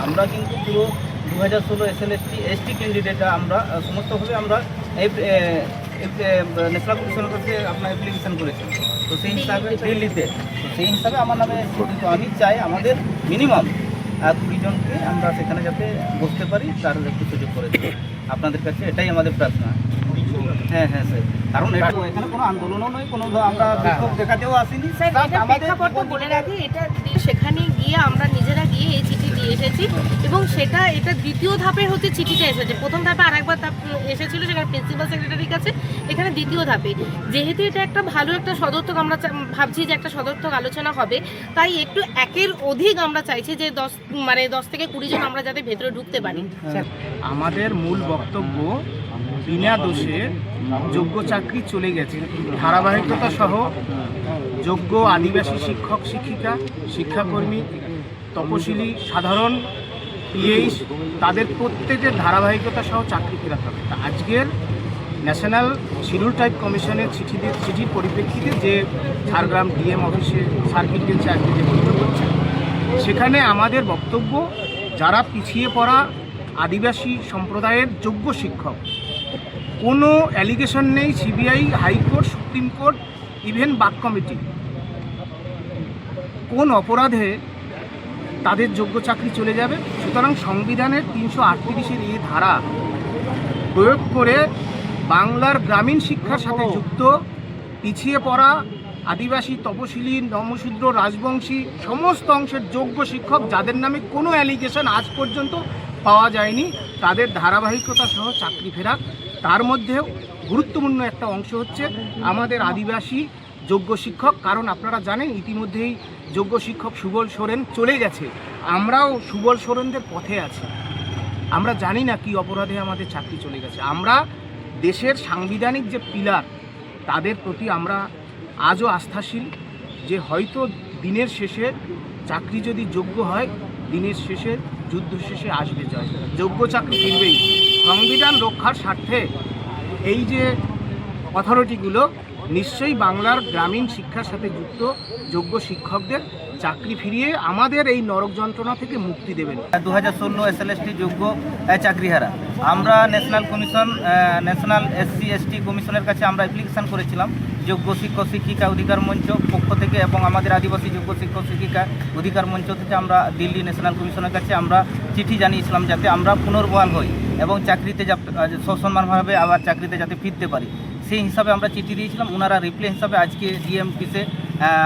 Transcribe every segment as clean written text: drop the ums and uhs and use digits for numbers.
আমরা কিন্তু পুরো 2016 SLST ক্যান্ডিডেট আমরা সমস্তভাবে আমরা এই ন্যাশনাল কমিশনের কাছে আপনার অ্যাপ্লিকেশন করেছি। তো সেই হিসাবে দিল্লিতে, তো সেই হিসাবে আমার নামে কিন্তু আমি চাই আমাদের মিনিমাম 20 জনকে আমরা সেখানে যাতে বসতে পারি তার একটু সুযোগ করে দেবো আপনাদের কাছে, এটাই আমাদের প্রার্থনা। হ্যাঁ হ্যাঁ স্যার, কারণ এখানে কোনো আন্দোলনও নয়, কোনো আমরা বিক্ষোভ দেখাতেও আসিনি স্যার। এটা প্রেক্ষাপট বলে রাখি, এটা সেখানে গিয়ে আমরা নিজেরা গিয়ে এই চিঠি দিয়ে এসেছি এবং এটা দ্বিতীয় ধাপে হচ্ছে চিঠিটা এসেছে। প্রথম ধাপে আরেকবার এসেছিল সেখানে প্রিন্সিপাল সেক্রেটারির কাছে, এখানে দ্বিতীয় ধাপে। যেহেতু এটা একটা ভালো একটা সদর্থক, আমরা ভাবছি যে একটা সদর্থক আলোচনা হবে, তাই একটু একের অধিক আমরা চাইছি যে 10 থেকে 20 জন আমরা যাতে ভেতরে ঢুকতে পারি। আমাদের মূল বক্তব্য বিনা দোষে যোগ্য চাকরি চলে গেছে, ধারাবাহিকতা সহ যোগ্য আদিবাসী শিক্ষক শিক্ষিকা, শিক্ষাকর্মী, তপশিলি, সাধারণ পিএইচ তাদের প্রত্যেকের ধারাবাহিকতা সহ চাকরি ফেরাতে হবে। তা আজকের ন্যাশনাল শিডিউল ট্রাইব কমিশনের চিঠির পরিপ্রেক্ষিতে যে ঝাড়গ্রাম ডিএম অফিসে সার্কিট বেঞ্চে আজকে যে বৈঠক হচ্ছে, সেখানে আমাদের বক্তব্য যারা পিছিয়ে পড়া আদিবাসী সম্প্রদায়ের যোগ্য শিক্ষক, কোনো অ্যালিগেশন নেই, CBI, high court, supreme court, even বাক কমিটি, কোন অপরাধে তাদের যোগ্য চাকরি চলে যাবে। সুতরাং সংবিধানের 338-এর এই ধারা প্রয়োগ করে বাংলার গ্রামীণ শিক্ষার সাথে যুক্ত পিছিয়ে পড়া আদিবাসী, তপশিলি, নমশূদ্র, রাজবংশী সমস্ত অংশের যোগ্য শিক্ষক যাদের নামে কোনো অ্যালিগেশন আজ পর্যন্ত পাওয়া যায়নি, তাদের ধারাবাহিকতা সহ চাকরি ফেরা। তার মধ্যেও গুরুত্বপূর্ণ একটা অংশ হচ্ছে আমাদের আদিবাসী যোগ্য শিক্ষক, কারণ আপনারা জানেন ইতিমধ্যেই যোগ্য শিক্ষক সুবল সোরেন চলে গেছে, আমরাও সুবল সোরেনদের পথে আছি। আমরা জানি না কি অপরাধে আমাদের চাকরি চলে গেছে। আমরা দেশের সাংবিধানিক যে পিলার তাদের প্রতি আমরা আজও আস্থাশীল যে হয়তো দিনের শেষে চাকরি যদি যোগ্য হয়, দিনের শেষে যুদ্ধ শেষে আসবে জয়, যোগ্য চাকরি ফিরবেই। সংবিধান রক্ষার স্বার্থে এই যে অথরিটিগুলো নিশ্চয়ই বাংলার গ্রামীণ শিক্ষার সাথে যুক্ত যোগ্য শিক্ষকদের চাকরি ফিরিয়ে আমাদের এই নরক যন্ত্রণা থেকে মুক্তি দেবেন। 2016 SLST যোগ্য চাকরিহারা আমরা ন্যাশনাল SC/ST কমিশনের কাছে আমরা অ্যাপ্লিকেশান করেছিলাম যোগ্য শিক্ষক শিক্ষিকা অধিকার মঞ্চ পক্ষ থেকে, এবং আমাদের আদিবাসী যোগ্য শিক্ষক শিক্ষিকা অধিকার মঞ্চ থেকে আমরা দিল্লি ন্যাশনাল কমিশনের কাছে আমরা চিঠি জানিয়েছিলাম যাতে আমরা পুনর্বহাল হই এবং চাকরিতে সসম্মানভাবে আবার চাকরিতে যাতে ফিরতে পারি। সেই হিসাবে আমরা চিঠি দিয়েছিলাম। ওনারা রিপ্লাই হিসাবে আজকে ডিএম অফিসে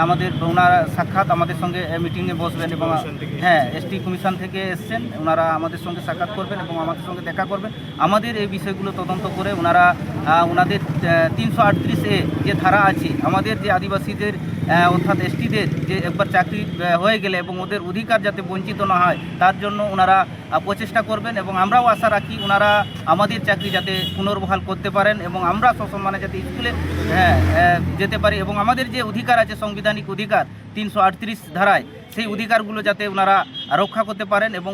আমাদের ওনারা সাক্ষাৎ আমাদের সঙ্গে মিটিংয়ে বসবেন এবং হ্যাঁ ST কমিশন থেকে এসছেন, ওনারা আমাদের সঙ্গে সাক্ষাৎ করবেন এবং আমাদের সঙ্গে দেখা করবেন। আমাদের এই বিষয়গুলো তদন্ত করে ওনাদের 338A যে ধারা আছে, আমাদের যে আদিবাসীদের অর্থাৎ STদের যে একবার চাকরি হয়ে গেলে এবং ওদের অধিকার যাতে বঞ্চিত না হয় তার জন্য ওনারা প্রচেষ্টা করবেন এবং আমরাও আশা রাখি ওনারা আমাদের চাকরি যাতে পুনর্বহাল করতে পারেন এবং আমরা সসম্মানে যাতে স্কুলে যেতে পারি এবং আমাদের যে অধিকার আছে সাংবিধানিক অধিকার 338 ধারায়, সেই অধিকারগুলো যাতে ওনারা রক্ষা করতে পারেন এবং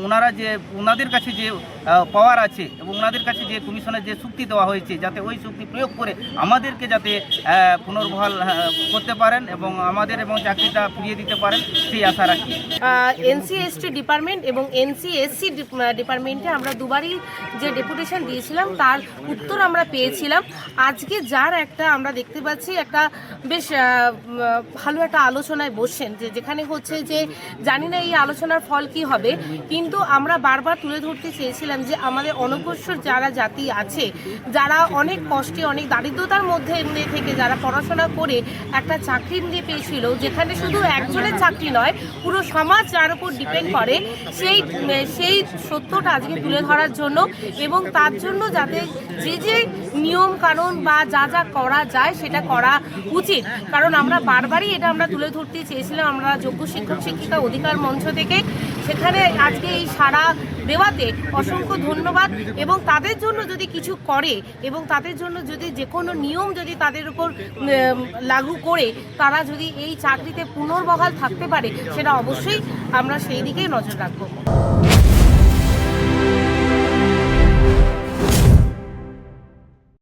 ওনাদের কাছে যে পাওয়ার আছে এবং ওনাদের কাছে যে কমিশনের যে চুক্তি দেওয়া হয়েছে যাতে ওই চুক্তি প্রয়োগ করে আমাদেরকে যাতে পুনর্বহাল করতে পারেন এবং আমাদের এবং চাকরিটা ফিরিয়ে দিতে পারেন, সেই আশা রাখি। NC/ST ডিপার্টমেন্ট এবং NC/SC ডিপার্টমেন্টে আমরা দুবারই যে ডেপুটেশন দিয়েছিলাম তার উত্তর আমরা পেয়েছিলাম। আজকে আমরা দেখতে পাচ্ছি একটা বেশ ভালো একটা আলোচনায় বসছেন, যেখানে হচ্ছে যে জানি না এই আলোচনার ফল কি হবে, কিন্তু আমরা বারবার তুলে ধরতে চেয়েছিলাম যে আমাদের অনগ্রসর যারা জাতি আছে, যারা অনেক কষ্টে অনেক দারিদ্রতার মধ্যে থেকে যারা পড়াশোনা করে একটা চাকরি পেয়েছিল, যেখানে শুধু একজনের চাকরি নয় পুরো সমাজ যার উপর ডিপেন্ড করে, সেই সত্যটা আজকে তুলে ধরার জন্য এবং তার জন্য যাতে যে নিয়ম কানুন বা যা করা যায় সেটা করা উচিত। কারণ আমরা বারবারই এটা আমরা তুলে ধরতে চেয়েছিলাম আমরা যোগ্য শিক্ষক শিক্ষিকা অধিকার মঞ্চ থেকে, সেখানে আজকে এই সাড়া দেওয়াতে অসংখ্য ধন্যবাদ। এবং তাদের জন্য যদি কিছু করে এবং তাদের জন্য যদি যে কোনো নিয়ম যদি তাদের উপর লাগু করে তারা যদি এই চাকরিতে পুনর্বহাল থাকতে পারে, সেটা অবশ্যই আমরা সেই দিকেই নজর রাখবো।